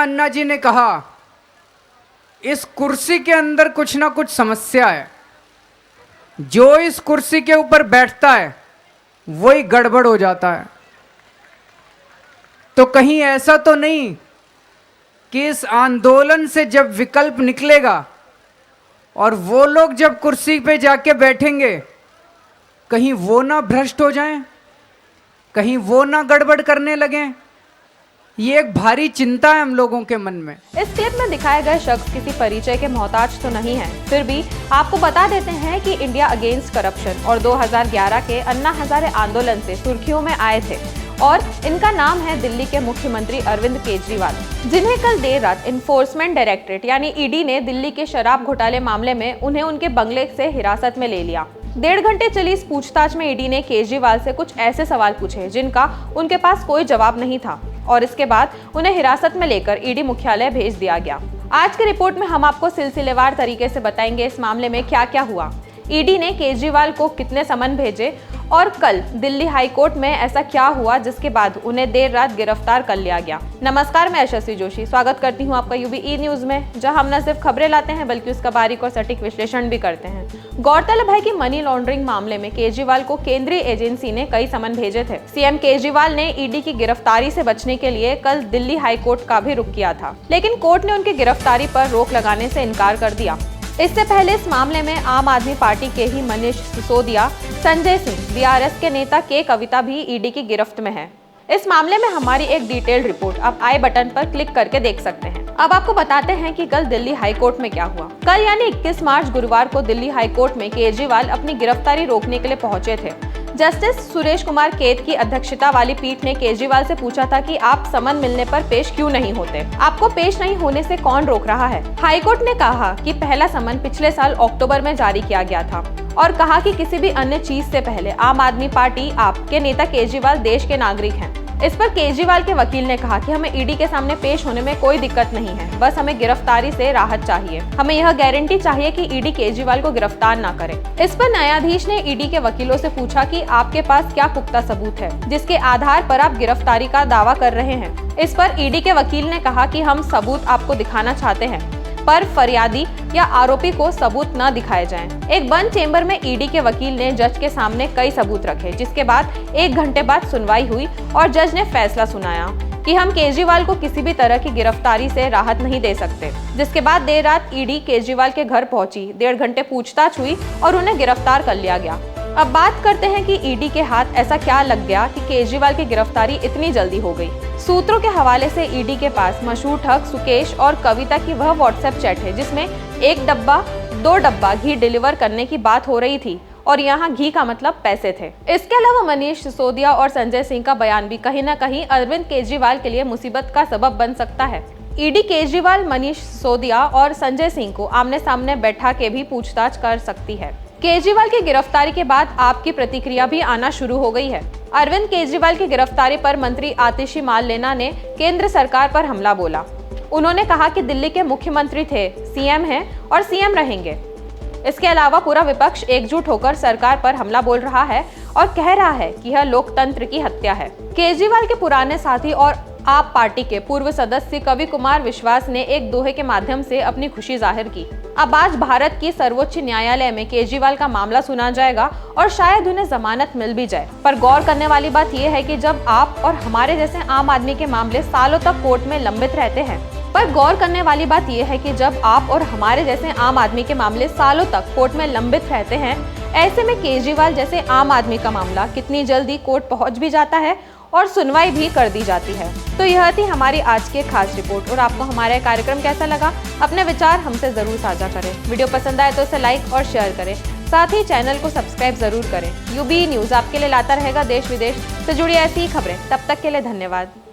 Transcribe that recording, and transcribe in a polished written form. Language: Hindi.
अन्ना जी ने कहा इस कुर्सी के अंदर कुछ ना कुछ समस्या है, जो इस कुर्सी के ऊपर बैठता है वही गड़बड़ हो जाता है। तो कहीं ऐसा तो नहीं कि इस आंदोलन से जब विकल्प निकलेगा और वो लोग जब कुर्सी पे जाके बैठेंगे, कहीं वो ना भ्रष्ट हो जाएं, कहीं वो ना गड़बड़ करने लगें। ये एक भारी चिंता है हम लोगों के मन में। इस क्लिप में दिखाए गए शख्स किसी परिचय के मोहताज तो नहीं है, फिर भी आपको बता देते हैं कि इंडिया अगेंस्ट करप्शन और 2011 के अन्ना हजारे आंदोलन से सुर्खियों में आए थे और इनका नाम है दिल्ली के मुख्यमंत्री अरविंद केजरीवाल, जिन्हें कल देर रात इन्फोर्समेंट डायरेक्टरेट यानी ईडी ने दिल्ली के शराब घोटाले मामले में उन्हें उनके बंगले से हिरासत में ले लिया। 1.5 घंटे चली इस पूछताछ में ईडी ने केजरीवाल से कुछ ऐसे सवाल पूछे जिनका उनके पास कोई जवाब नहीं था और इसके बाद उन्हें हिरासत में लेकर ईडी मुख्यालय भेज दिया गया। आज की रिपोर्ट में हम आपको सिलसिलेवार तरीके से बताएंगे इस मामले में क्या क्या हुआ, ईडी ने केजरीवाल को कितने समन भेजे और कल दिल्ली हाई कोर्ट में ऐसा क्या हुआ जिसके बाद उन्हें देर रात गिरफ्तार कर लिया गया। नमस्कार, मैं यशस्वी जोशी स्वागत करती हूं आपका यूबी न्यूज में, जहां हम न सिर्फ खबरें लाते हैं बल्कि उसका बारीक और सटीक विश्लेषण भी करते हैं। गौरतलब है कि मनी लॉन्ड्रिंग मामले में केजरीवाल को केंद्रीय एजेंसी ने कई समन भेजे थे। सीएम केजरीवाल ने ईडी की गिरफ्तारी से बचने के लिए कल दिल्ली हाई कोर्ट का भी रुख किया था, लेकिन कोर्ट ने उनकी गिरफ्तारी पर रोक लगाने से इनकार कर दिया। इससे पहले इस मामले में आम आदमी पार्टी के ही मनीष सिसोदिया, संजय सिंह, बीआरएस के नेता के कविता भी ईडी की गिरफ्त में है। इस मामले में हमारी एक डिटेल्ड रिपोर्ट आप आई बटन पर क्लिक करके देख सकते हैं। अब आपको बताते हैं कि कल दिल्ली हाई कोर्ट में क्या हुआ। कल यानी 21 मार्च गुरुवार को दिल्ली हाई कोर्ट में केजरीवाल अपनी गिरफ्तारी रोकने के लिए पहुंचे थे। जस्टिस सुरेश कुमार कैत की अध्यक्षता वाली पीठ ने केजरीवाल से पूछा था कि आप समन मिलने पर पेश क्यों नहीं होते, आपको पेश नहीं होने से कौन रोक रहा है। हाईकोर्ट ने कहा कि पहला समन पिछले साल अक्टूबर में जारी किया गया था और कहा कि किसी भी अन्य चीज से पहले आम आदमी पार्टी आपके नेता केजरीवाल देश के नागरिक हैं। इस पर केजरीवाल के वकील ने कहा कि हमें ईडी के सामने पेश होने में कोई दिक्कत नहीं है, बस हमें गिरफ्तारी से राहत चाहिए। हमें यह गारंटी चाहिए कि ईडी केजरीवाल को गिरफ्तार ना करे। इस पर न्यायाधीश ने ईडी के वकीलों से पूछा कि आपके पास क्या पुख्ता सबूत है जिसके आधार पर आप गिरफ्तारी का दावा कर रहे हैं। इस पर ईडी के वकील ने कहा कि हम सबूत आपको दिखाना चाहते हैं, पर फरियादी या आरोपी को सबूत न दिखाए जाएं। एक बंद चेंबर में ईडी के वकील ने जज के सामने कई सबूत रखे, जिसके बाद 1 घंटे बाद सुनवाई हुई और जज ने फैसला सुनाया कि हम केजरीवाल को किसी भी तरह की गिरफ्तारी से राहत नहीं दे सकते। जिसके बाद देर रात ईडी केजरीवाल के घर पहुंची, 1.5 घंटे पूछताछ हुई और उन्हें गिरफ्तार कर लिया गया। अब बात करते हैं कि ईडी के हाथ ऐसा क्या लग गया कि केजरीवाल की गिरफ्तारी इतनी जल्दी हो गई। सूत्रों के हवाले से ईडी के पास मशहूर ठग सुकेश और कविता की वह व्हाट्सएप चैट है जिसमें 1 डब्बा 2 डब्बा घी डिलीवर करने की बात हो रही थी और यहाँ घी का मतलब पैसे थे। इसके अलावा मनीष सिसोदिया और संजय सिंह का बयान भी कहीं न कहीं अरविंद केजरीवाल के लिए मुसीबत का सबब बन सकता है। ईडी केजरीवाल, मनीष सिसोदिया और संजय सिंह को आमने सामने बैठा के भी पूछताछ कर सकती है। केजरीवाल की गिरफ्तारी के बाद आपकी प्रतिक्रिया भी आना शुरू हो गई है। अरविंद केजरीवाल की गिरफ्तारी पर मंत्री आतिशी मार्लेना ने केंद्र सरकार पर हमला बोला। उन्होंने कहा कि दिल्ली के मुख्यमंत्री थे, सीएम हैं और सीएम रहेंगे। इसके अलावा पूरा विपक्ष एकजुट होकर सरकार पर हमला बोल रहा है और कह रहा है कि यह लोकतंत्र की हत्या है। केजरीवाल के पुराने साथी और आप पार्टी के पूर्व सदस्य कवि कुमार विश्वास ने एक दोहे के माध्यम से अपनी खुशी जाहिर की। अब आज भारत की सर्वोच्च न्यायालय में केजरीवाल का मामला सुना जाएगा और शायद उन्हें जमानत मिल भी जाए। पर गौर करने वाली बात यह है कि जब आप और हमारे जैसे आम आदमी के मामले सालों तक कोर्ट में लंबित रहते हैं, ऐसे में केजरीवाल जैसे आम आदमी का मामला कितनी जल्दी कोर्ट पहुंच भी जाता है और सुनवाई भी कर दी जाती है। तो यह थी हमारी आज की खास रिपोर्ट और आपको हमारा कार्यक्रम कैसा लगा, अपने विचार हमसे जरूर साझा करें। वीडियो पसंद आए तो इसे लाइक और शेयर करें, साथ ही चैनल को सब्सक्राइब जरूर करें। यूबी न्यूज आपके लिए लाता रहेगा देश विदेश से जुड़ी ऐसी ही खबरें। तब तक के लिए धन्यवाद।